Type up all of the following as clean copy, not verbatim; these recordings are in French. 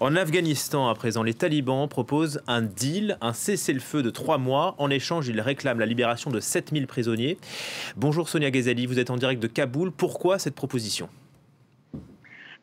En Afghanistan, à présent, les talibans proposent un deal, un cessez-le-feu de 3 mois. En échange, ils réclament la libération de 7000 prisonniers. Bonjour Sonia Ghazali, vous êtes en direct de Kaboul. Pourquoi cette proposition ?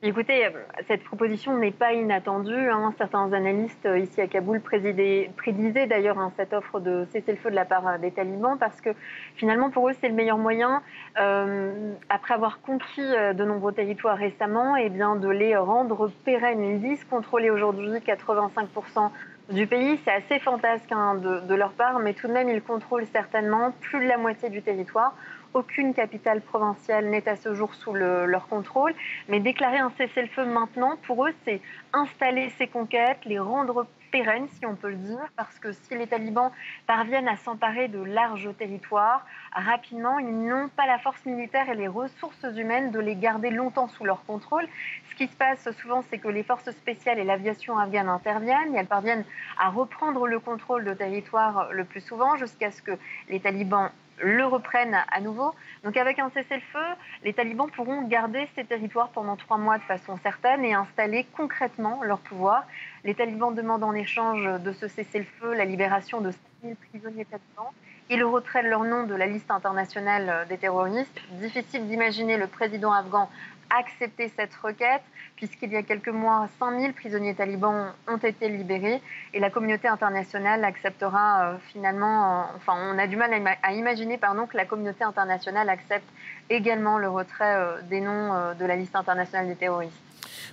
Écoutez, cette proposition n'est pas inattendue. Certains analystes ici à Kaboul prédisaient d'ailleurs cette offre de cessez-le-feu de la part des talibans parce que finalement pour eux c'est le meilleur moyen, après avoir conquis de nombreux territoires récemment, de les rendre pérennes. Ils disent contrôler aujourd'hui 85% du pays. C'est assez fantasque de leur part, mais tout de même ils contrôlent certainement plus de la moitié du territoire. Aucune capitale provinciale n'est à ce jour sous leur contrôle. Mais déclarer un cessez-le-feu maintenant, pour eux, c'est installer ces conquêtes, les rendre pérennes, si on peut le dire, parce que si les talibans parviennent à s'emparer de larges territoires, rapidement, ils n'ont pas la force militaire et les ressources humaines de les garder longtemps sous leur contrôle. Ce qui se passe souvent, c'est que les forces spéciales et l'aviation afghane interviennent et elles parviennent à reprendre le contrôle de territoire le plus souvent jusqu'à ce que les talibans le reprennent à nouveau. Donc avec un cessez-le-feu, les talibans pourront garder ces territoires pendant 3 mois de façon certaine et installer concrètement leur pouvoir. Les talibans demandent en échange de ce cessez-le-feu la libération de 5000 prisonniers talibans et le retrait de leur nom de la liste internationale des terroristes. Difficile d'imaginer le président afghan accepter cette requête, puisqu'il y a quelques mois, 5000 prisonniers talibans ont été libérés et la communauté internationale acceptera on a du mal à imaginer que la communauté internationale accepte également le retrait des noms de la liste internationale des terroristes.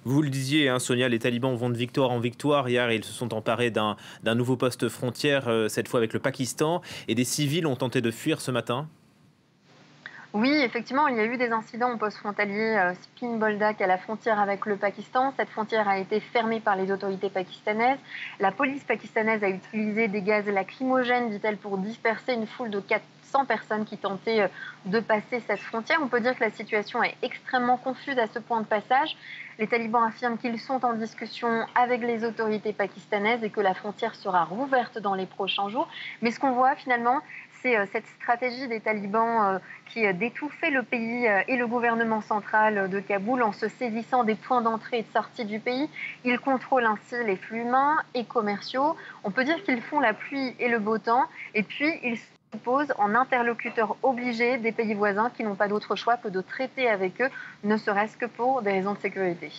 Vous le disiez, Sonia, les talibans vont de victoire en victoire. Hier, ils se sont emparés d'un nouveau poste frontière, cette fois avec le Pakistan, et des civils ont tenté de fuir ce matin. Oui, effectivement, il y a eu des incidents au poste frontalier Spin Boldak à la frontière avec le Pakistan. Cette frontière a été fermée par les autorités pakistanaises. La police pakistanaise a utilisé des gaz lacrymogènes, dit-elle, pour disperser une foule de 400 personnes qui tentaient de passer cette frontière. On peut dire que la situation est extrêmement confuse à ce point de passage. Les talibans affirment qu'ils sont en discussion avec les autorités pakistanaises et que la frontière sera rouverte dans les prochains jours. Mais ce qu'on voit finalement, c'est cette stratégie des talibans qui d'étouffer le pays et le gouvernement central de Kaboul en se saisissant des points d'entrée et de sortie du pays. Ils contrôlent ainsi les flux humains et commerciaux. On peut dire qu'ils font la pluie et le beau temps. Et puis, ils se posent en interlocuteurs obligés des pays voisins qui n'ont pas d'autre choix que de traiter avec eux, ne serait-ce que pour des raisons de sécurité.